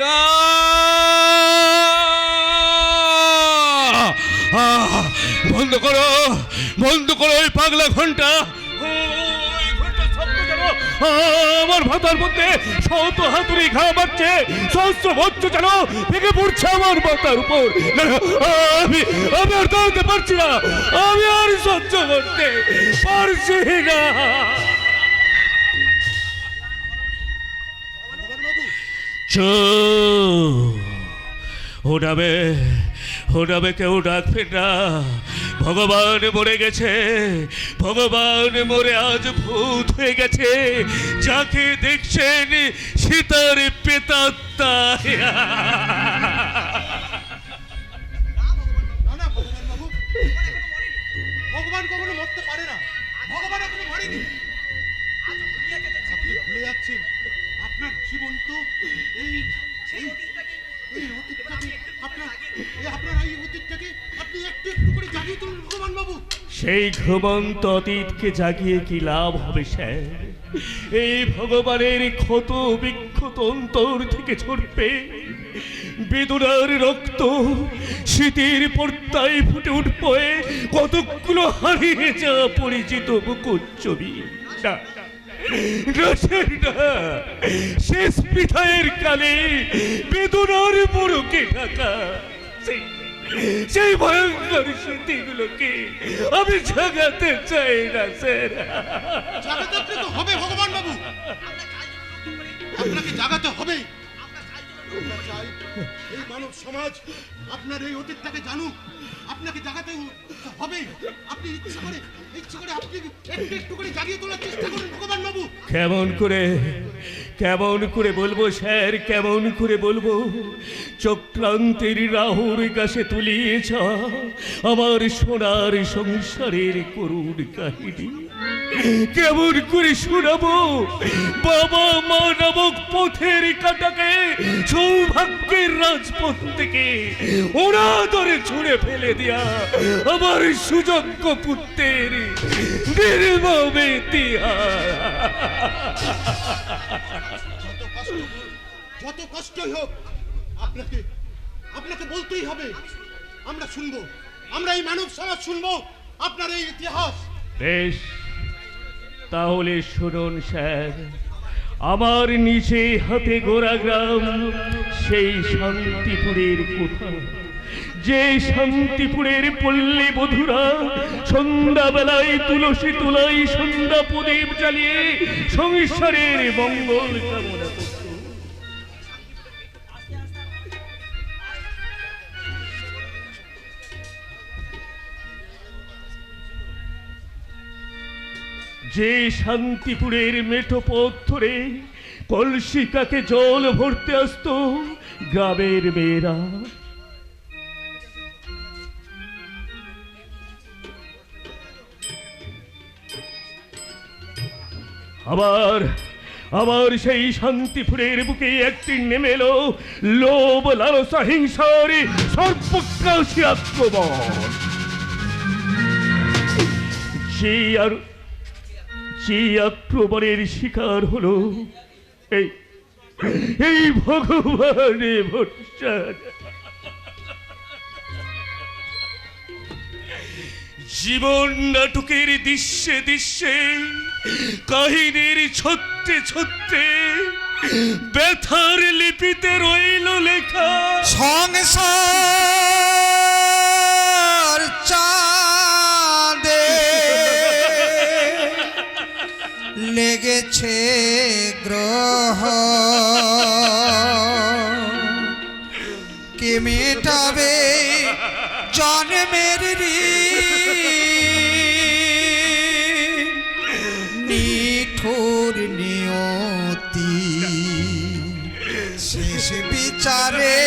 না, বন্ধ করো, বন্ধ করো ওই পাগলা ঘন্টা। ওই ঘন্টার শব্দ যেন আমার মাথার মধ্যে শত হাতুড়ি ঘা মারছে, সহস্র বজ্র যেন ভেঙে পড়ছে আমার মাথার উপর। আমি আমি আর দাঁড়াতে পারছি না, আমি আর সহ্য করতে পারছি না। ওটাবে ওটাবে কেউ ডাকবে না, ভগবান মরে গেছে, ভগবান মরে আজ ভূত হয়ে গেছে, যাকে দেখছেন সীতার পেতাত্তা। ভগবান কখনো মরতে পারে না, ভগবান এখনো মরেনি। আপনি ভুলে যাচ্ছেন আপনার জীবন তো এই সেই ঘুমন্ত অতীতকে জাগিয়ে কি লাভ হবে স্যার? এই ভগবানের ক্ষত বিক্ষত অন্তর থেকে ঝরবে বেদনার রক্ত, স্মৃতির পর্দায় ফুটে উঠবে কতগুলো হারিয়ে যাওয়া পরিচিত মুকুট ছবি। না, শেষ বিদায়ের কালে বেদনার মোড়কে ঢাকা সেই ভয়ঙ্কর স্মৃতিগুলোকে আমি জাগাতে চাই না স্যার। জাগাতে তো হবে ভগবান বাবু, আপনাকে জাগাতে হবে। এই মানব সমাজ আপনার এই অতীতটাকে জানুক, আপনাকে জাগাতে হবে। আপনি ইচ্ছে করে আপনি একটু একটু করে জাগিয়ে তোলার চেষ্টা করুন ভগবান বাবু। কেমন করে বলবো স্যার, কেমন করে বলবো? চক্রান্তের রাহুর কাছে তুলিয়েছ আমার সোনার সংসারের করুণ কাহিনী। কেমন করে শোনাবো বাবা মা নামক পথের কাটাকে সৌভাগ্যের রাজপথ থেকে ওরা ধরে ছুঁড়ে ফেলে দেয়া আমার সুযোগ্য পুত্রের নির্মম ইতিহাস। যত কষ্টই হোক আপনাকে বলতেই হবে। আমরা শুনবো, আমরা এই মানব সমাজ শুনবো আপনার এই ইতিহাস। বেশ, তাহলে শুনুন স্যার, আমার নিচে হাতে গোড়া গ্রাম সেই শান্তিপুরের কোঠা, যে শান্তিপুরের পল্লী বধুরা সন্ধ্যাবেলায় তুলসী তুলাই সন্ধ্যা প্রদীপ জ্বালিয়ে সংসারের মঙ্গল কামনা করত। যে শান্তিপুরের মেঠো পথ ধরে কলসিকাকে জল ভরতে আসত গ্রামের মেয়েরা, আবার সেই শান্তিপুরের বুকে একদিন নেমে এলো লোভ লালসা হিংসার সর্বগ্রাসী আক্রমণ। যে আক্রমণের শিকার হলো এই ভগবানে ভরসা। জীবন নাটকের দৃশ্যে দৃশ্যে, কাহিনীর ছত্রে ছত্রে ব্যথার লিপিতে রইল লেখা সংসার চাঁদে লেগেছে গ্রহ, কে মেটাবে জন্মের নিঠুর নিয়তি শেষ বিচারে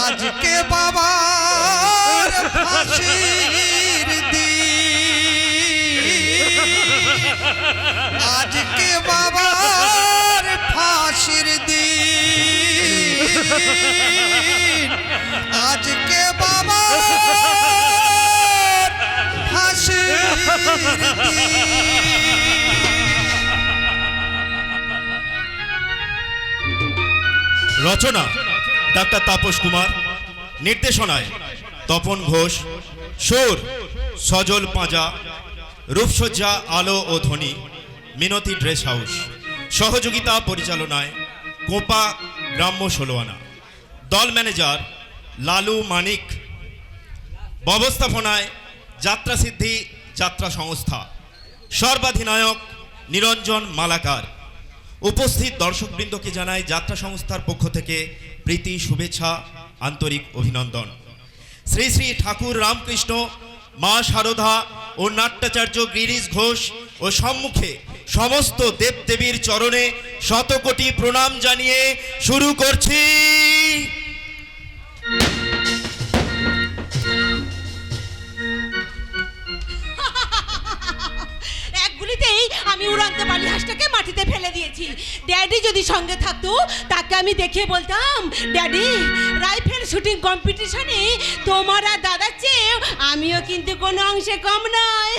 আজকে বাবার ফাঁসির দিন, আজকে বাবার ফাঁসির দিন, আজকে বাবার ফাঁসির দিন। রচনা ডাক্তার তাপস কুমার, নির্দেশনায় তপন ঘোষ, সুর সজল পাঁজা, রূপসজ্জা আলো ও ধ্বনি মিনতি ড্রেস হাউস, সহযোগিতা পরিচালনায় কোপা গ্রাম্য ষোলোয়ানা, দল ম্যানেজার লালু মানিক, ব্যবস্থাপনায় যাত্রা সিদ্ধি যাত্রা সংস্থা, সর্বাধিনায়ক নিরঞ্জন মালাকার। উপস্থিত দর্শকবৃন্দকে জানায় যাত্রা সংস্থার পক্ষ থেকে প্রীতি শুভেচ্ছা, আন্তরিক অভিনন্দন। শ্রী শ্রী ঠাকুর রামকৃষ্ণ, মা শারদা ও নাট্যাচার্য গিরিশ ঘোষ ও সম্মুখে সমস্ত দেবদেবীর চরণে শতকোটি প্রণাম জানিয়ে শুরু করছি। এক গুলিতেই আমি উড়ন্ত বালি হাঁসটাকে মাটিতে ফেলে দিয়েছি। ড্যাডি যদি সঙ্গে থাকতো তাকে আমি দেখিয়ে বলতাম, ড্যাডি রাইফেল শুটিং কম্পিটিশনে তোমার আর দাদার চেয়ে আমিও কিন্তু কোনো অংশে কম নয়।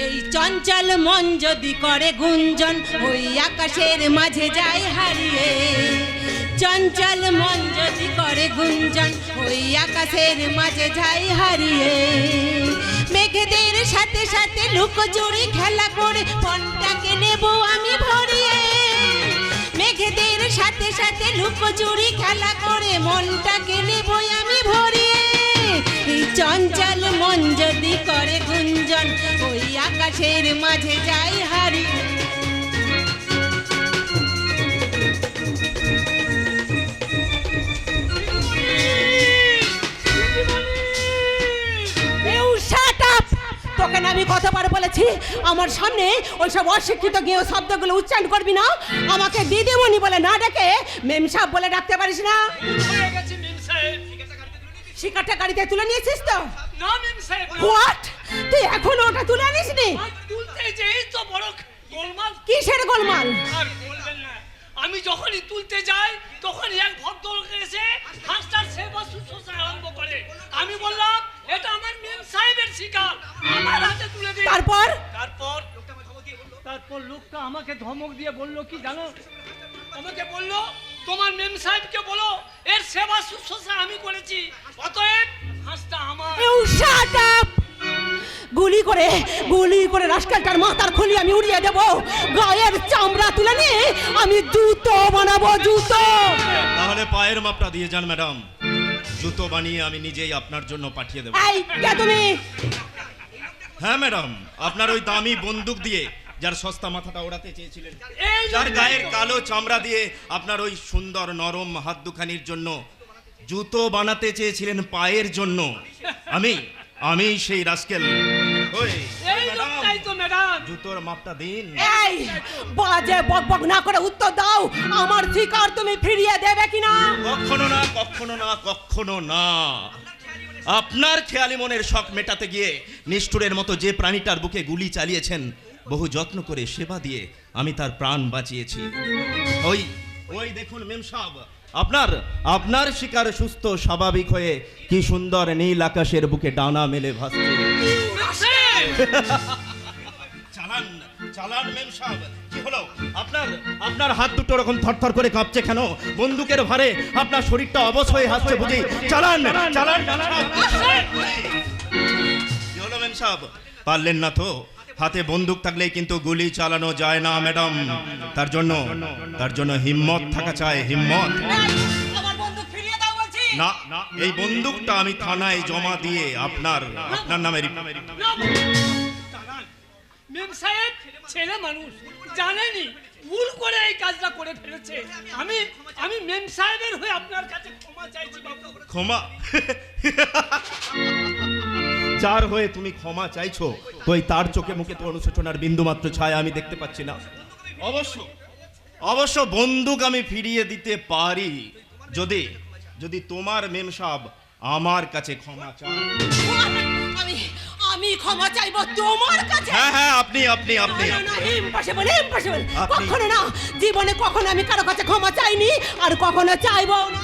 এই চঞ্চল মন যদি করে গুঞ্জন, ওই আকাশের মাঝে যায় হারিয়ে। চঞ্চল মন যদি করে গুঞ্জন, ওই আকাশের মাঝে যায় হারিয়ে। মেঘেদের সাথে সাথে লুকোচুরি খেলা করে মনটাকে নেব আমি ভরিয়ে। মেঘেদের সাথে সাথে লুকোচুরি খেলা করে মনটাকে নেব আমি ভরিয়ে। এই চঞ্চল মন যদি করে গুঞ্জন, ওই আকাশের মাঝে যাই হারিয়ে। তোকে না আমি কতবার বলেছি আমার সামনে ওইসব অশিক্ষিত গেও শব্দগুলো উচ্চারণ করবি না। আমাকে দিদিমণি বলে না ডেকে মেম সাহেব বলে ডাকতে পারিস না। শিকারটা গাড়িতে তুলে নিয়েছিস তো? না মেম সাহেব, হোয়াট, তুই এখনো ওটা তুলে আনিসনি? তুলতে যেই তো বড় গোলমাল। কিসের গোলমাল? আর বলবেন না, আমি যখনই তুলতে যাই তখন এক ভদ্রলোক এসে হাঁসটার সেবা শুশ্রূষা আরম্ভ করে। আমি বললাম এটা আমার মেম সাহেবের শিকার, আমার হাতে তুলে দিন। তারপর তারপর লোকটা আমাকে ধমক দিয়ে বলল কি জানো? আমাকে বলল তোমার মেম সাহেবকে বলো এর সেবা শুশ্রূষা আমি করেছি, অতএব হাঁসটা আমার। You shut up! গুলি করে রাস্কালটার মাথার খুলি আমি উড়িয়ে দেব। গায়ের চামড়া তুলে নিয়ে আমি জুতো বানাবো, জুতো। তাহলে পায়ের মাপটা দিয়ে যান ম্যাডাম, জুতো বানিয়ে আমি নিজেই আপনার জন্য পাঠিয়ে দেব। এই কে তুমি? হ্যাঁ ম্যাডাম, আপনার ওই দামি বন্দুক দিয়ে যার সস্তা মাথাটা ওড়াতে চেয়েছিলেন, এই যার গায়ের কালো চামড়া দিয়ে আপনার ওই সুন্দর নরম হাত দুখানির জন্য জুতো বানাতে চেয়েছিলেন পায়ের জন্য, আমি সেই রাস্কেল। ওই এই লোকটাই তো ম্যাডাম। জুতোর মাপটা দিন। এই বাজে বকবক না করে উত্তর দাও, আমার শিকার তুমি ফিরিয়ে দেবে কিনা? কখনো না, কখনো না, কখনো না। আপনার খেয়ালি মনের শখ মেটাতে গিয়ে নিষ্ঠুরের মতো যে প্রাণীটার বুকে গুলি চালিয়েছেন, বহু যত্ন করে সেবা দিয়ে আমি তার প্রাণ বাঁচিয়েছি। ওই দেখুন মেম সাহেব, আপনার শিকার সুস্থ স্বাভাবিক হয়ে কি সুন্দর নীল আকাশের বুকে ডানা মেলে ভাসছে। চালান মেম সাহেব, কি হলো আপনার হাত দুটো রকম থরথর করে কাঁপছে কেন? বন্দুকের ভারে আপনার শরীরটা অবশ হয়ে হাসছে বুঝি? চালান। কি হলো মেম সাহেব, পারলেন না তো? হাতে বন্দুক থাকলেই কিন্তু গুলি চালানো যায় না ম্যাডাম, তার জন্য হিম্মত থাকা চাই, হিম্মত। আমার বন্দুক ফিরিয়ে দাও বলছি। না, এই বন্দুকটা আমি থানায় জমা দিয়ে আপনার নামে মেম সাহেব ছেলে মানুষ, জানেনি ভুল করে এই কাজটা করে ফেলেছে। আমি মেম সাহেবের হয়ে আপনার কাছে ক্ষমা চাইছি বাবু। ক্ষমা? যার হয়ে তুমি ক্ষমা চাইছো, কই তার চোখে মুখে তো অনুশোচনার বিন্দু মাত্র ছায়া আমি দেখতে পাচ্ছি না। অবশ্য বন্দুক আমি ফিরিয়ে দিতে পারি যদি তোমার মেম সাহেব আমার কাছে ক্ষমা চান। আমি ক্ষমা চাইবো তোমার কাছে? হ্যাঁ, আপনি ইম্পসিবল। কখনো না, জীবনে কখনো আমি কারো কাছে ক্ষমা চাইনি আর কখনো চাইবো না।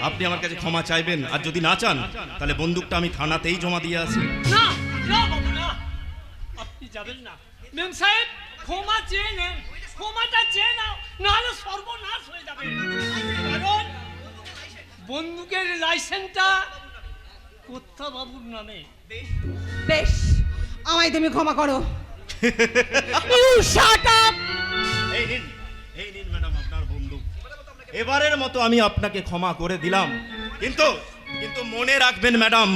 আপনি আমার কাছে ক্ষমা চাইবেন, আর যদি না চান তাহলে বন্দুকটা আমি থানাতেই জমা দিয়ে আসি। না বাবু না, আপনি যাবেন না। মেম সাহেব ক্ষমা চেয়ে নেন, ক্ষমাটা চেয়ে নাও, নাহলে সর্বনাশ হয়ে যাবে। কারণ বন্দুকের লাইসেন্সটা কোথা বাবুর নামে। বেশ, আমায় তুমি ক্ষমা করো। You shut up. এই নিন ম্যাডাম আপনার বন্দুক। এবারের মতো আমি আপনাকে ক্ষমা করে দিলাম, কিন্তু কিন্তু মনে রাখবেন ম্যাডাম,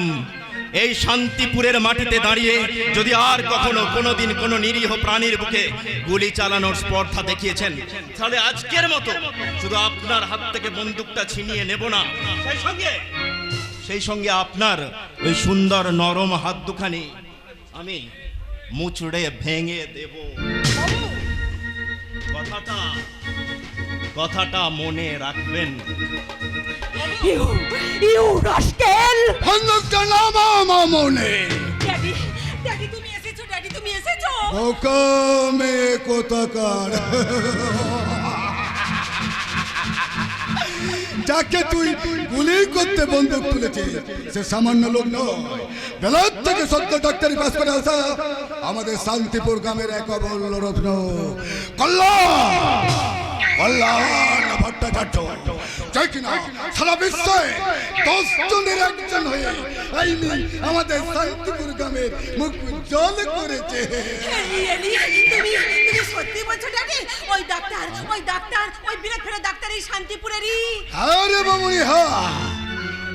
এই শান্তিপুরের মাটিতে দাঁড়িয়ে যদি আর কখনো কোনোদিন কোনো নিরীহ প্রাণীর বুকে গুলি চালানোর স্পর্ধা দেখিয়েছেন, তাহলে আজকের মতো শুধু আপনার হাত থেকে বন্দুকটা ছিনিয়ে নেব না, সেই সঙ্গে আপনার ওই সুন্দর নরম হাত দুখানি আমি মুচড়ে ভেঙে দেব। কথাটা মনে রাখবেন। You rascal. বন্দুকটা নামাও মামুনি। ড্যাডি, ড্যাডি তুমি এসেছো, ড্যাডি তুমি এসেছো। ওকামে কোথাকার, যাকে তুই গুলি করতে বন্দুক তুলেছিস সে সামান্য লোক নয়। বেলার থেকে সত্য ডাক্তারি পাস করে আসা আমাদের শান্তিপুর গ্রামের এক অবল্য রত্ন কল্যাণ ভট্টাচার্য, যাই কিনা সারা বিশ্বে 10 জনের একজন হয়ে আমাদের শান্তিপুর গ্রামের মুখ উজ্জ্বল করেছে। তুমি সত্যি বলছো ড্যাডি? ওই ডাক্তার ওই বিরাট ফেরা ডাক্তার এই শান্তিপুরেরই? আরে মামুনি, হ্যাঁ,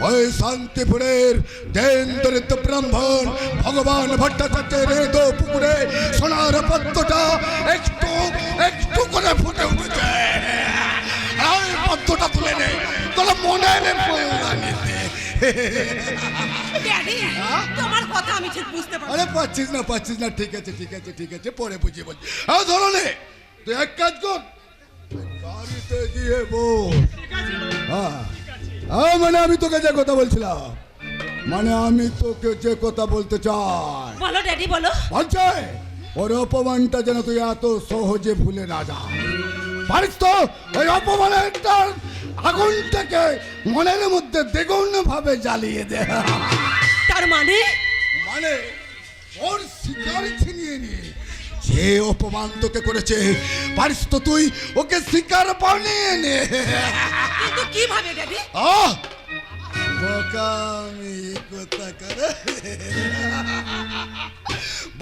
ওই শান্তিপুরের দেন দরিদ্র ব্রাহ্মণ ভগবান ভট্টাচার্যের হৃদ পুকুরে সোনার পদ্মটা একটু একটু করে ফুটে উঠেছে। আর পদ্মটা তুলে নে, তোর মনে ড্যাডি, তোমার কথা আমি ঠিক বুঝতে পারছি। আরে পাচ্ছিস না, ঠিক আছে, পরে বুঝিয়ে বলছি। হ্যাঁ ধরো নে, তুই এক কাজ কর, গাড়িতে গিয়ে বল। মানে আমি তোকে যে কথা বলছিলাম, বলতে চাই। বলো ড্যাডি, বলো। বলছে ওর অপমানটা যেন তুই এত সহজে ভুলে না যা, পারিস তো? ওই অপমানের আগুনটাকে মনের মধ্যে দ্বিগুণ ভাবে জ্বালিয়ে দে। তার মানে ওর শিকার ছিনিয়ে নিয়ে যে অপমান তোকে করেছে, পারিস তো তুই ওকে শিকার বানিয়ে নে। কিন্তু কিভাবে ড্যাডি?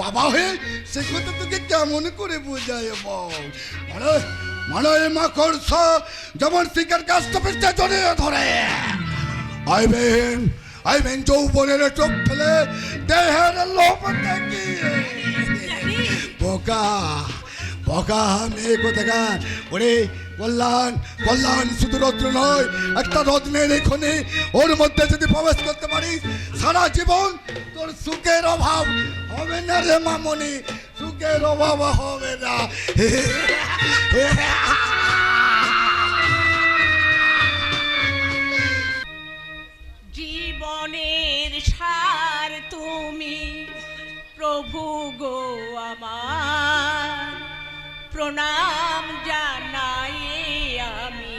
বাবা হয়ে সে কথা তোকে কেমন করে বোঝায় বল? মানে মাকড়স যেমন শিকার গাছটা পেছনে জড়িয়ে ধরে, আইবেন যৌবনের চোখ ফেলে দেহের লোভ দেখিয়ে। বোকা মেয়ে কোথাকার। ওরে কল্যাণ শুধু রত্ন নয়, একটা রত্নের এখানে ওর মধ্যে যদি প্রবেশ করতে পারিস, সারা জীবন তোর সুখের অভাব হবে না রে মামনি, সুখের অভাব হবে না। জীবনের সার তুমি প্রভু গো আমার, প্রণাম জানাই আমি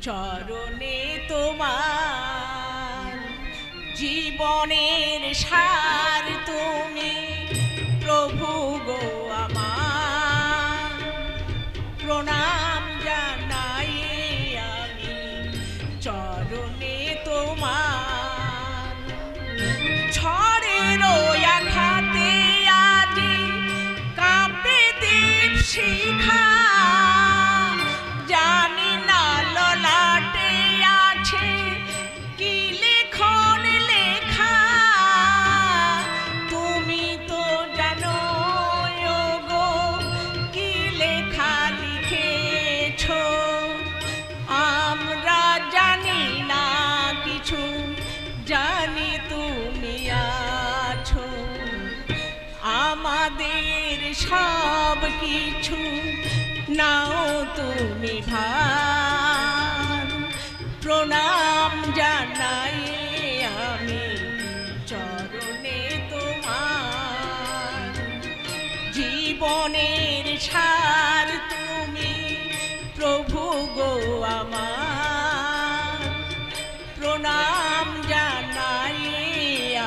চরণে তোমার। জীবনের সার তুমি প্রভু গো আমার, প্রণাম জানাই আমি চরণে তোমার। ঝড়ের আঘাতে আজি কাঁপে দীপ শিখা, জানি না ললাটে আছে কি লেখন লেখা। তুমি তো জানো গো কি লেখা লিখেছো, আমরা জানি না কিছু, জানি তুমি আছো। আমাদের সব কিছু নাও তুমি ভার, প্রণাম জানাই আমি চরণে তোমার। জীবনের সার তুমি প্রভু গো আমার, প্রণাম জানাই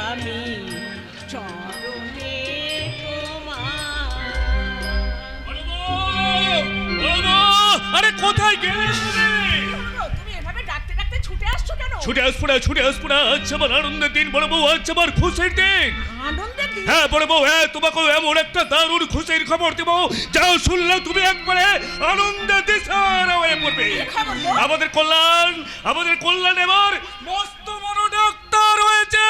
আমি চরণে তোমার। ছুটে আসবো না, ছুটে আসবো না, আজ আমার আনন্দের দিন বড় বউ, আজ আমার খুশির দিন। আনন্দের দিন? হ্যাঁ বড় বউ, হ্যাঁ তোমাকে এমন একটা দারুণ খুশির খবর দেবো, যাও শুনলে তুমি একবারে আনন্দের দিশারা হয়ে পড়বে। খবর গো? আমাদের কল্যাণ এবার মস্ত বড় ডাক্তার হয়েছে।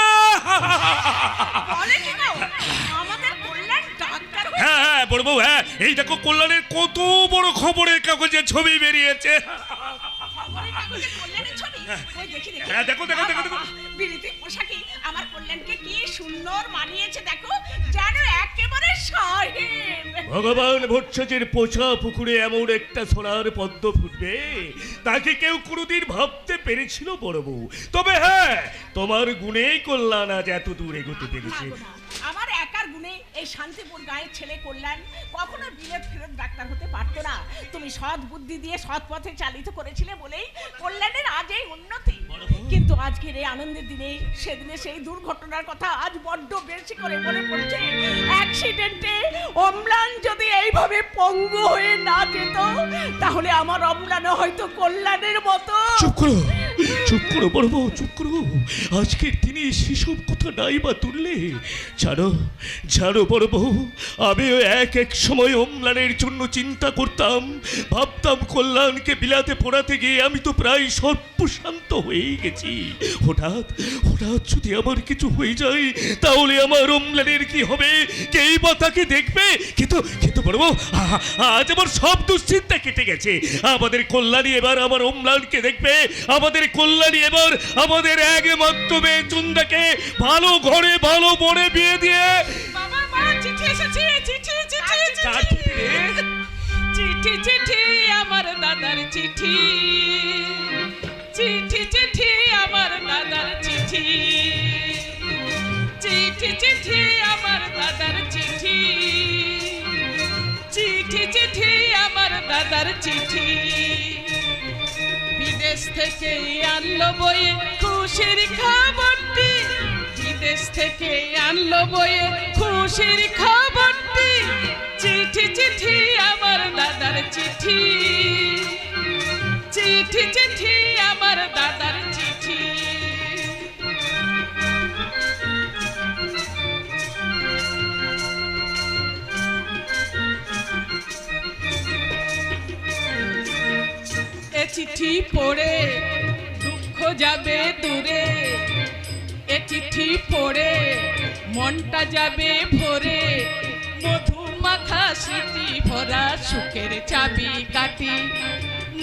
বলে কি গো? আমাদের কল্যাণ ডাক্তার হয়েছে? হ্যাঁ হ্যাঁ বড় বউ, হ্যাঁ এই দেখো কল্যাণের কত বড় খবরের কাগজে ছবি বেরিয়েছে। খবরের কাগজে কল্যাণের ছবি? ওই দেখি দেখি। হ্যাঁ, দেখো, দেখো, দেখো, দেখো। বাবা, বিলিতি পোশাকে আমার কল্যাণকে কি সুন্দর মানিয়েছে দেখো, যেন একেবারে সাহেব। ভগবান ভট্টাচার্যের পোছা পুকুরে এমন একটা সোনার পদ্ম ফুটবে, তাকে কেউ কোনোদিন ভাবতে পেরেছিল বড় বউ? তবে হ্যাঁ, তোমার গুণেই কল্যাণ আজ এত দূর এগোতে পেরেছে। আমার একার গুণে এই শান্তিপুর গাঁয়ের ছেলে কল্যাণ কখনো বিলেত ফেরত ডাক্তার হতে পারতো না। তুমি সৎ বুদ্ধি দিয়ে সৎ পথে চালিত করেছিলে বলেই কল্যাণের আজ এই উন্নতি। কিন্তু আজকের এই আনন্দের দিনে সেদিনে সেই দুর্ঘটনার কথা আজ বড্ড বেশি করে মনে পড়ছে। অ্যাক্সিডেন্টে অম্লান যদি এইভাবে পঙ্গু হয়ে না যেত, তাহলে আমার অম্লানও হয়তো কল্যাণের মতো। চুপ করো বড় বউ, চুপ করো। আজকের দিনে সেসব কথা নাই বা তুললে। জানো বড় বউ, আমিও এক সময় অম্লানের জন্য চিন্তা করতাম, ভাবতাম কল্যাণকে বিলাতে পড়াতে গিয়ে আমি তো প্রায় সর্বশান্ত হয়ে গেছি। হঠাৎ যদি আমার কিছু হয়ে যায়, তাহলে আমার অম্লানের কি হবে? কেই বা তাকে দেখবে? কিন্তু বড় বউ, আজ আমার সব দুশ্চিন্তা কেটে গেছে। আমাদের কল্যাণী এবার আমার অম্লানকে দেখবে। আমাদের কল্যাণী এবার আমাদের একমাত্র মেয়ে চুন্দাকে ভালো ঘরে ভালো বনে বিয়ে দিয়ে। বাবা মা, চিঠি এসেছে, চিঠি আমার দাদার চিঠি, চিঠি আমার দাদার চিঠি, চিঠি আমার দাদার চিঠি, চিঠি আমার দাদার চিঠি। বিদেশ থেকে আনলো বয়ে খুশির খবরটি, বিদেশ থেকে আনলো বয়ে খুশির খবরটি, চিঠি আমার দাদার চিঠি, চিঠি আমার দাদার চিঠি। এ চিঠি পড়ে দুঃখ যাবে দূরে, এ চিঠি পড়ে মনটা যাবে ভরে, মধুমাখা স্মৃতি ভরা সুখের চাবি কাটি,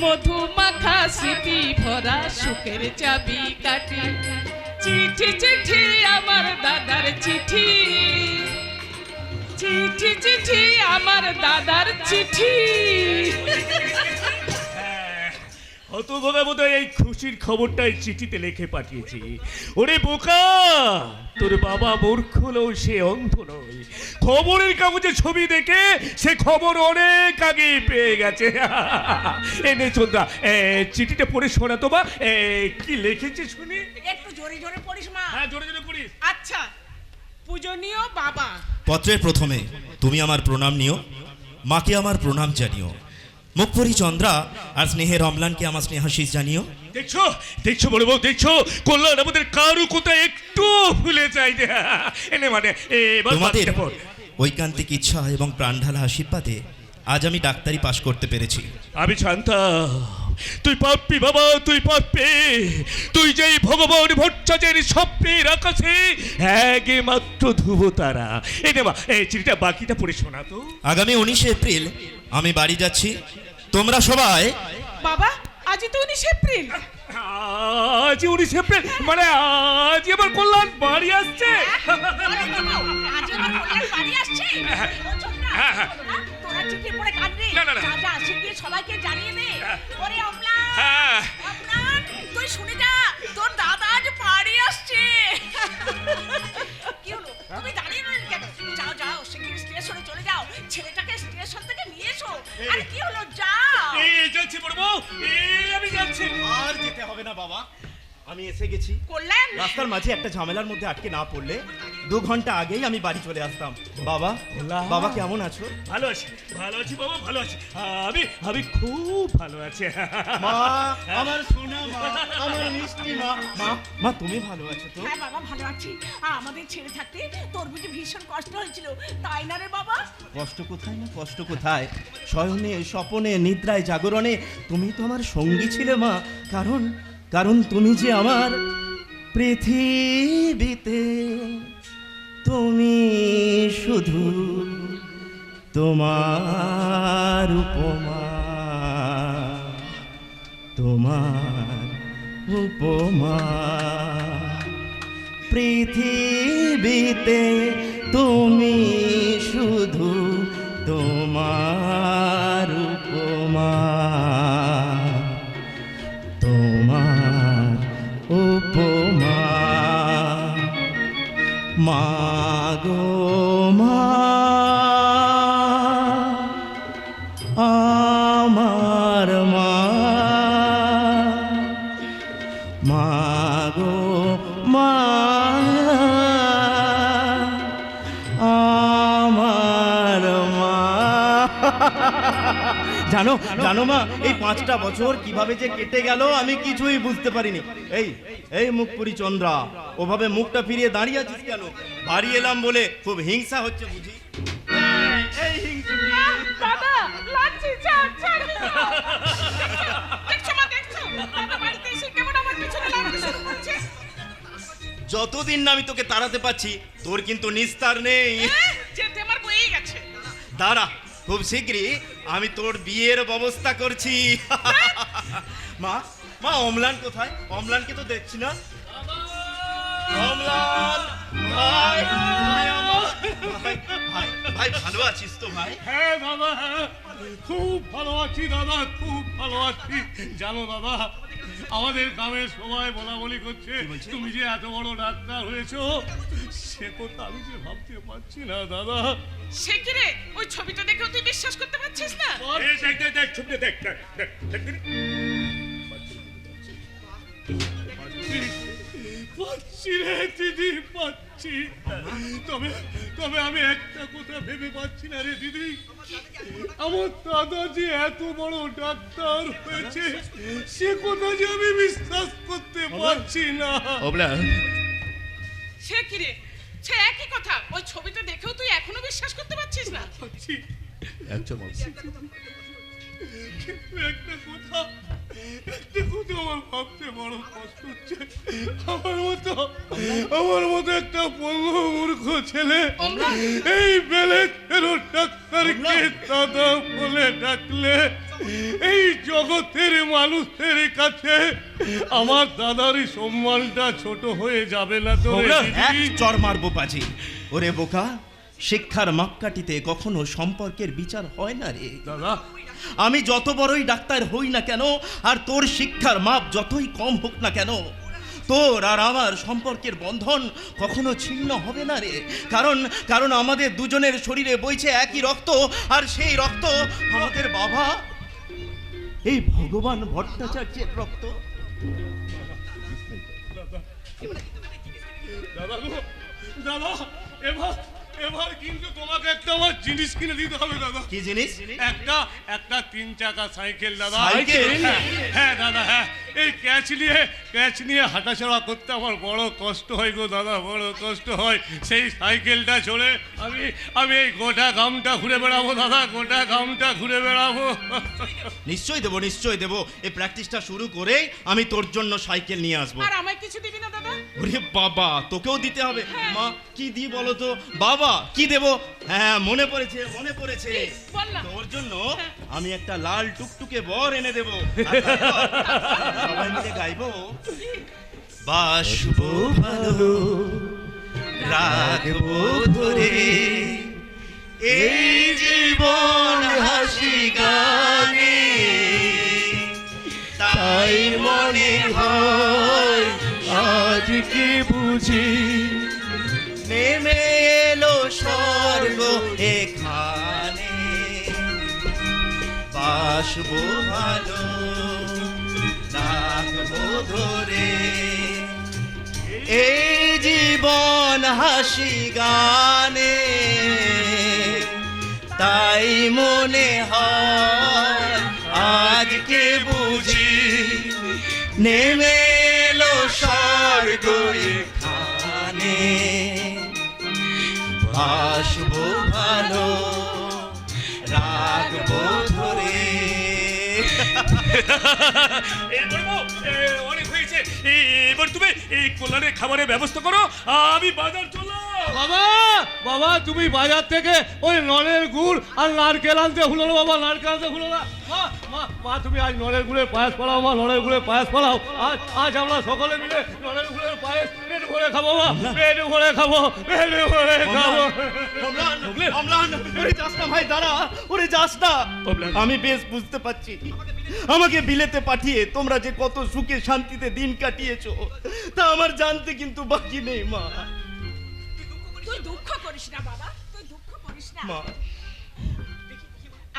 মধুমাখা স্মৃতি ভরা সুখের চাবি কাটি, চিঠি আমার দাদার চিঠি, চিঠি আমার দাদার চিঠি। হতভাগা বোধহয় এই খুশির খবরটাই চিঠিতে লিখে পাঠিয়েছি। ওরে বোকা, তোর বাবা মূর্খ নয়, সে অন্ধ নয়। খবরের কাগজে ছবি দেখে সে খবর অনেক আগে পেয়ে গেছে। এনে চোদ্দা, চিঠিটা পড়ে শোনা তো বা, কি লিখেছে শুনি। একটু জোরে জোরে পড়িস মা। হ্যাঁ, জোরে জোরে পড়িস। আচ্ছা, পূজনীয় বাবা, পত্রের প্রথমে তুমি আমার প্রণাম নিও, মাকে আমার প্রণাম জানিও, মুখপুরি চন্দ্রা আর স্নেহের অম্লানকে আমার স্নেহাশিস জানিও। দেখছো বড় বউ, দেখছো কল্যাণ আমাদের কারু কোথায় একটু ভুলে যায়। এনে মানে তোমাদের ঐকান্তিক ইচ্ছা এবং প্রাণঢালা আশীর্বাদে আজ আমি ডাক্তারি পাশ করতে পেরেছি। আমি জানতাম তুই পাপ্পি বাবা, তুই পাপ্পি। তুই যেই ভগবান ভট্টাচার্যের স্বপ্নের আকাশে একমাত্র ধ্রুব তারা। এই নেবা, এই চিঠিটা বাকিটা পড়ে শোনা তো। আগামী 19 এপ্রিল আমি বাড়ি যাচ্ছি। তোমরা সবাই। বাবা আজই তো 19 এপ্রিল। আজ 19 এপ্রিল মানে আজ আমার কল্যাণ বাড়ি আসছে। আজ আমার কল্যাণ বাড়ি আসছে। ও চন্দ্রা, তোরা চিঠি পড়ে কাঁদবি না, যা শিগগির সবাইকে জানিয়ে দে। ওরে অম্লান, অম্লান তুই শুনে যা, তোর দাদা আজ বাড়ি আসছে। কি হলো, তুমি দাঁড়িয়ে রইলে কেন? যাও শিগগির স্টেশনে চলে যাও, ছেলেটাকে স্টেশন থেকে নিয়ে এসো। আরে কি হলো, যাও। এই যাচ্ছি বড় বউ, আমি যাচ্ছি। আর যেতে হবে না বাবা, আমি এসে গেছি। কল্যাণ, রাস্তার মাঝে একটা ঝামেলার মধ্যে আটকে না পড়লে 2 ঘন্টা আগেই আমি বাড়ি চলে আসতাম। বাবা, বাবা কেমন আছো? ভালো আছি বাবা, ভালো আছি। আমি খুব ভালো আছি। মা, আমার সোনা মা, আমার মিষ্টি মা। মা তুমি ভালো আছো তো? হ্যাঁ বাবা ভালো আছি। আমাদের ছেড়ে থাকতে তোর বুঝি ভীষণ কষ্ট হয়েছিল তাই না রে বাবা? কষ্ট কোথায় না কষ্ট কোথায়, শয়নে স্বপনে নিদ্রায় জাগরণে তুমি তো আমার সঙ্গী ছিলে মা। কারণ তুমি যে আমার পৃথিবীতে, তুমি শুধু তোমার উপমা, তোমার উপমা। পৃথিবীতে তুমি শুধু তোমার উপমা, তোমার উপমা। মাগো মা, আমার মা, মাগো মা, আমার মা। জানো মা, এই 5টা বছর কিভাবে যে কেটে গেল আমি কিছুই বুঝতে পারিনি। এই মুখপুরি চন্দ্রা, ওভাবে মুখটা ফিরিয়ে দাঁড়িয়ে আছিস কেন? বাড়ি এলাম বলে খুব হিংসা হচ্ছে বুঝি? এই হিংসা দাদা লাগছে ছাড় ছাড়। দেখছো মা দেখছো দাদা বাড়িতে এসে কেমন আমার পিছনে লাগতে শুরু করছে। যতদিন না আমি তোকে তাড়াতে পারছি তোর কিন্তু নিস্তার নেই। যেতে আমার বয়েই গেছে। দাঁড়া, খুব শীঘ্রই আমি তোর বিয়ের ব্যবস্থা করছি। মা অম্লান কোথায়? অম্লানকে তো দেখছি না। অম্লান ভাই, ভাই ভালো আছিস তো ভাই? হ্যাঁ দাদা, হ্যাঁ খুব ভালো আছি দাদা, খুব ভালো আছি। জানো দাদা, আমাদের গ্রামের সবাই বলাবলি করছে তুমি যে এত বড় ডাক্তার হয়েছো, সে কথা আমি যে ভাবতে পারছি না দাদা। সে কি রে, ওই ছবিটা দেখেও তুই বিশ্বাস করতে পারছিস না? দেখ ছবিটা দেখ। পাচ্ছি রে দিদি, পাচ্ছি। তবে আমি একটা কথা ভেবে পাচ্ছি না রে দিদি, আমার দাদা যে এত বড় ডাক্তার হয়েছে সে কথা যে আমি বিশ্বাস করতে পারছি না। সে কি রে, সে একই কথা, ওই ছবিটা দেখেও তুই এখনো বিশ্বাস করতে পারছিস না? কিন্তু একটা কথা আমার ভাবতে বড় কষ্ট হচ্ছে। আমার মতো একটা পঙ্গু মূর্খ ছেলে এই বেলে ফেরত ডাক্তারকে দাদা বলে ডাকলে এই জগতের মানুষের কাছে আমার দাদারই সম্মানটা ছোট হয়ে যাবে না তো? চর মারবো পাজি। ওরে বোকা, শিক্ষার মাপকাঠিতে কখনো সম্পর্কের বিচার হয় না রে দাদা। আমি যত বড়ই ডাক্তার হই না কেন, আর তোর শিক্ষার মাপ যতই কম হোক না কেন, তোর আর আমার সম্পর্কের বন্ধন কখনো ছিন্ন হবে না রে। কারণ আমাদের দুজনের শরীরে বইছে একই রক্ত, আর সেই রক্ত আমাদের বাবা এই ভগবান ভট্টাচার্যের রক্ত। দাদা এবার কিন্তু তোমাকে একটা আমার জিনিস কিনে দিতে হবে দাদা। কি জিনিস? একটা 3 চাকা সাইকেল দাদা। সাইকেল? হ্যাঁ দাদা, হ্যাঁ। এই ক্যাচ নিয়ে হাঁটাচলা করতে আমার বড় কষ্ট হয় গো দাদা, বড় কষ্ট হয়। সেই সাইকেলটা চড়ে আমি এই গোটা গ্রামটা ঘুরে বেড়াবো দাদা, গোটা গ্রামটা ঘুরে বেড়াবো। নিশ্চয় দেবো। এই প্র্যাকটিসটা শুরু করে আমি তোর জন্য সাইকেল নিয়ে আসবো। আর আমায় কিছু দিবি না দাদা? ওরে বাবা, তোকেও দিতে হবে। মা কি দি বলো তো? বাবা কি দেবো? হ্যাঁ মনে পড়েছে। বল না। তোর জন্য আমি একটা লাল টুকটুকে বর এনে দেবো। সবাই মিলে গাইবো, বাসবো ভালো রাখবো ধরে এই জীবন হাসি গানে, তাই মনে হয় আজকে বুঝি নেমে এলো স্বর্গ এখানে। বাসবো ভালো রাখবো ধরে এই জীবন হাসি গানে, তাই মনে হয় আজকে বুঝি নেমে এলো স্বর্গ এখানে। বাসবো ভালো, রাখবো ধরে। অনেক হয়েছে, এবার তুমি এই কল্যাণের খাবারের ব্যবস্থা করো, আমি বাজার চললাম। বাবা বাবা তুমি বাজার থেকে ওই নলের গুড় আর নারকেল আনতে হলো না বাবা, নারকেল আনতে হলো না। মা মা মা তুমি আজ নলের গুড়ের পায়েস ফলাও, মা নলের গুড়ের পায়েস ফলাও। আজ আজ আমরা সকলে মিলে নলের গুড়ের পায়েস পেট ভরে খাবো, মা পেট ভরে খাবো, পেট ভরে খাবো। ওরে যাস না ভাই, দাঁড়া, ওরে যাস না। আমি বেশ বুঝতে পারছি আমাকে বিলেতে পাঠিয়ে তোমরা যে কত সুখে শান্তিতে দিন কাটিয়েছো, তা আমার জানতে কিন্তু বাকি নেই মা। তুই দুঃখ করিস না বাবা, তুই দুঃখ করিস না। মা,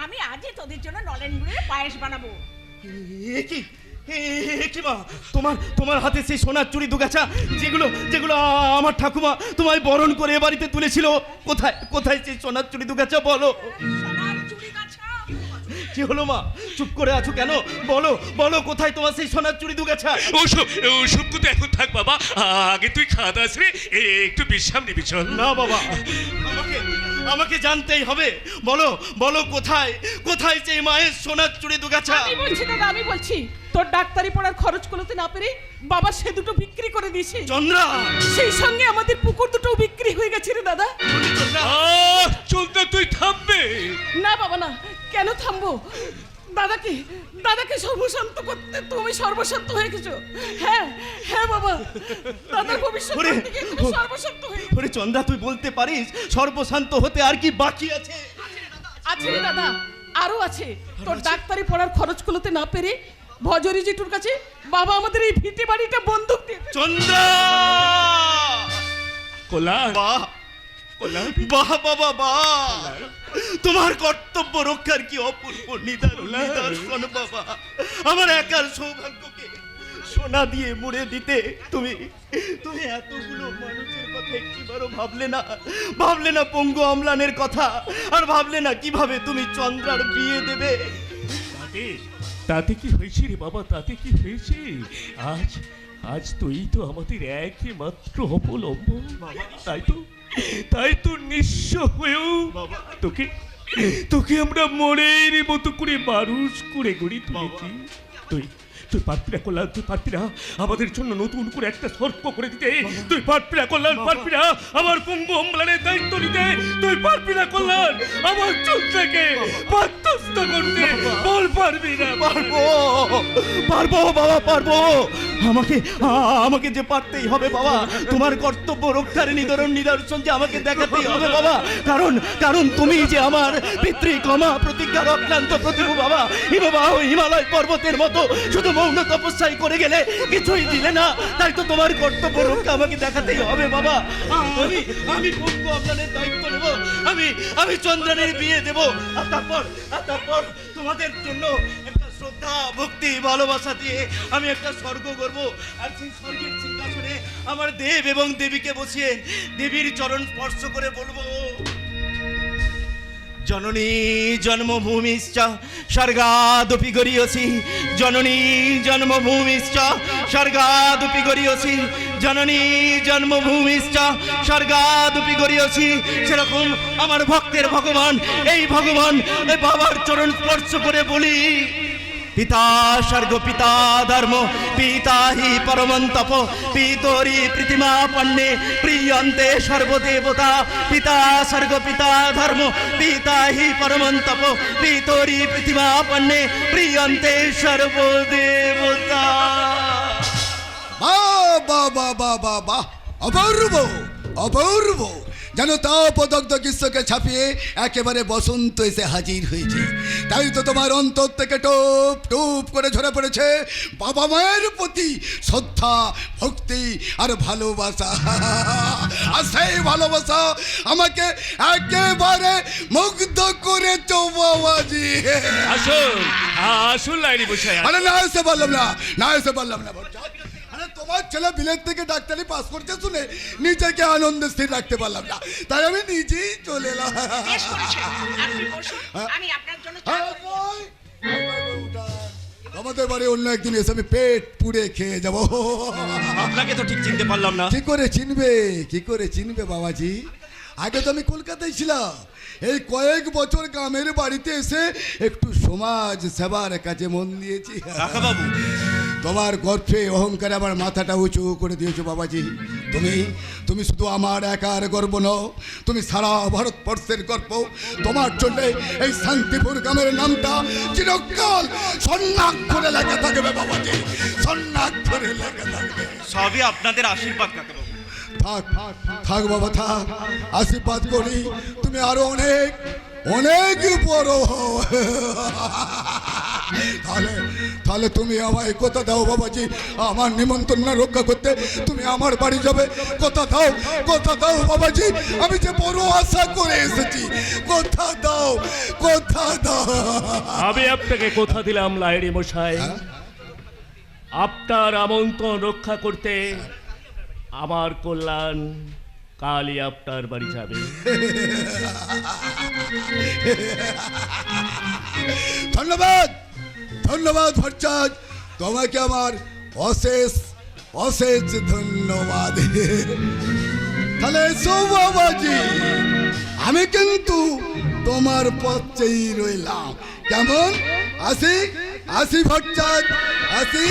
আমি আজই তোদের জন্য নলেন গুড়ের পায়েস বানাবো। এ কি কি মা, তোমার হাতে সেই সোনার চুড়ি দুগাছা যেগুলো যেগুলো আমার ঠাকুমা তোমায় বরণ করে এ বাড়িতে তুলেছিল, কোথায় কোথায় সেই সোনার চুড়ি দুগাছা বলো? সোনার চুড়ি গাছা। কি হলো মা, চুপ করে আছো কেন? বলো বলো, কোথায় তোমার সেই সোনার চুড়ি দুগাছা? ওসব তো এখন থাক বাবা, আগে তুই খাওয়া দাস রে, একটু বিশ্রাম নিবি চল। না বাবা, আমাকে জানতেই হবে। বলো বলো, কোথায় কোথায় সেই মায়ের সোনার চুড়ি দুগাছা? আমি বলছি দাদা, আমি বলছি তোর ডাক্তারি পড়ার খরচ করতে না পেরে বাবা সে দুটো বিক্রি করে দিয়েছে। চন্দ্রা, সেই সঙ্গে আমাদের পুকুর দুটো বিক্রি হয়ে গেছে রে দাদা। চলতে তুই থামবে না বাবা না, কেন থামবো? দাদাকে সর্বশান্ত করতে তুমি সর্বশান্ত হয়ে গেছো। হ্যাঁ হ্যাঁ বাবা, দাদা ভবিষ্যৎ থেকে তুমি সর্বশান্ত হয়ে গেছো। ওরে চন্দ্রা, তুই বলতে পারিস সর্বশান্ত হতে আর কি বাকি আছে? আছে রে দাদা, আরো আছে। তোর ডাক্তারি পড়ার খরচ করতে না পেরে ভজরি জিটুর কাছে বাবা আমাদের এই ভিটে বাড়িটা বন্ধক দিয়ে। চন্দ্রা, কল্যাণ, বাহ বাহ বাবা বাহ, তোমার কর্তব্য রক্ষার কি অপূর্ব নিদর্শন বাবা। আমার একার সৌভাগ্যকে সোনা দিয়ে মুড়ে দিতে তুমি তুমি এতগুলো মানুষের কথা একটিবারও ভাবলে না পঙ্গু অম্লানের কথা, আর ভাবলে না কিভাবে তুমি চন্দ্রার বিয়ে দেবে। তাতে কি হয়েছে রে বাবা, তাতে কি হয়েছে? আজ তুই তো আমাদের একই মাত্র অবলম্বন, তাই তো নিঃস্ব হয়েও তোকে আমরা মনের মতো করে মানুষ করে গড়ি তুলেছি। তুই পারবি না কল্যাণ, তুই পারবি না আমাদের জন্য নতুন করে একটা স্বর্গ করে দিতে? তুই পারবি না কল্যাণ, পারবি না আমার পঙ্গু অম্লানের দায়িত্ব নিতে? তুই পারবি না কল্যাণ আমার চন্দ্রকে বাধ্যস্থ করতে? বল পারবি না? পারবো বাবা, পারবো। আমাকে যে পারতেই হবে বাবা, তোমার কর্তব্য রক্ষার নিদর্শন যে আমাকে দেখাতেই হবে বাবা। কারণ তুমি যে আমার পিতৃ ক্ষমা প্রতিজ্ঞার অক্লান্ত প্রতিভু বাবা। হিমালয় পর্বতের মতো শুধু মৌন তপস্যাই করে গেলে কিছুই দিলে না, তাই তো তোমার কর্তব্য রক্ষা আমাকে দেখাতেই হবে বাবা। আমি পঙ্গু অম্লানের দায়িত্ব নেব, আমি চন্দ্রানের বিয়ে দেব, আর তারপর তোমাদের জন্য একটা শ্রদ্ধা ভক্তি ভালোবাসা দিয়ে আমি একটা স্বর্গ করব, আর সেই স্বর্গের সিংহাসনে আমার দেব এবং দেবীকে বসিয়ে দেবীর চরণ স্পর্শ করে বলবো, জননী জন্মভূমিশ্চ স্বর্গাদপি গরীয়সি, জননী জন্মভূমিশ্চ স্বর্গাদপি গরীয়সি, জননী জন্মভূমিশ্চ স্বর্গাদপি গরীয়সি। সেরকম আমার ভক্তের ভগবান, এই ভগবান বাবার চরণ স্পর্শ করে বলি, পিতা স্বর্গ পিতা ধর্ম, পিতা হি পরমং তপ, পিতরি প্রীতিমা পণ্যে প্রিয়ন্তে সর্বদেবতা। পিতা স্বর্গ পিতা ধর্ম, পিতা হি পরমং তপ, পিতরি প্রীতিমা পণ্যে প্রিয়ন্তে সর্বদেবতা। বাহ, অপূর্ব অপূর্ব, যেন তাপদগ্ধ গ্রীষ্মকে ছাপিয়ে একেবারে বসন্ত এসে হাজির হয়েছে। তাই তো তোমার অন্তর থেকে টুপ টুপ করে ঝরে পড়েছে বাবা মায়ের প্রতি শ্রদ্ধা ভক্তি আর ভালোবাসা। আর সেই ভালোবাসা আমাকে একেবারে মুগ্ধ করেছো বাবাজি। আসুন লাইনি বসে। আরে না এসে বললাম না, আমার ছেলে বিলেত থেকে ডাক্তারি পাস করতে শুনে নিজেকে আনন্দে স্থির রাখতে পারলাম না, তাই আমি নিজেই চলে এলাম। বেশ করেছেন, আপনি বসুন, আমি আপনার জন্য চা হ্যাঁ, করব। বল। আমাদের বাড়ি অন্য একদিন এসে আমি পেট পুড়ে খেয়ে যাব। আপনাকে তো ঠিক চিনতে পারলাম না। কি করে চিনবে বাবাজি? আগে তো আমি কলকাতায় ছিলাম, এই কয়েক বছর গ্রামের বাড়িতে এসে একটু সমাজ সেবার কাজে মন দিয়েছি। কাকাবাবু, তোমার গর্বে অহংকারে আমার মাথাটা উঁচু করে দিয়েছো বাবাজি। তুমি শুধু আমার একার গর্ব নও, তুমি সারা ভারতবর্ষের গর্ব। তোমার জন্য এই শান্তিপুর গ্রামের নামটা চিরকাল স্বর্ণাক্ষরে লেখা থাকবে বাবাজি, স্বর্ণাক্ষরে লেখা থাকবে। সবই আপনাদের আশীর্বাদ কাকাবাবু। থাক বাবা থাক, আশীর্বাদ করি তুমি আরো অনেক অনেক বড় হও। তাহলে তুমি আমায় কথা দাও বাবাজি, আমার নিমন্ত্রণ রক্ষা করতে তুমি আমার বাড়ি যাবে। কথা দাও বাবাজি, আমি যে বড় আশা করে এসেছি, কথা দাও। আমি আপনাকে কথা দিলাম লাহিড়ী মশাই, আপনার আমন্ত্রণ রক্ষা করতে আমার কল্যাণ কালই আপনার বাড়ি যাবে। ধন্যবাদ ভট্টাচ, তোমাকে আমার অশেষ ধন্যবাদ। তাহলে এসো বাবাজি, আমি কিন্তু তোমার পথেই রইলাম। কেমন? আসি ভট্টাচ, আসি।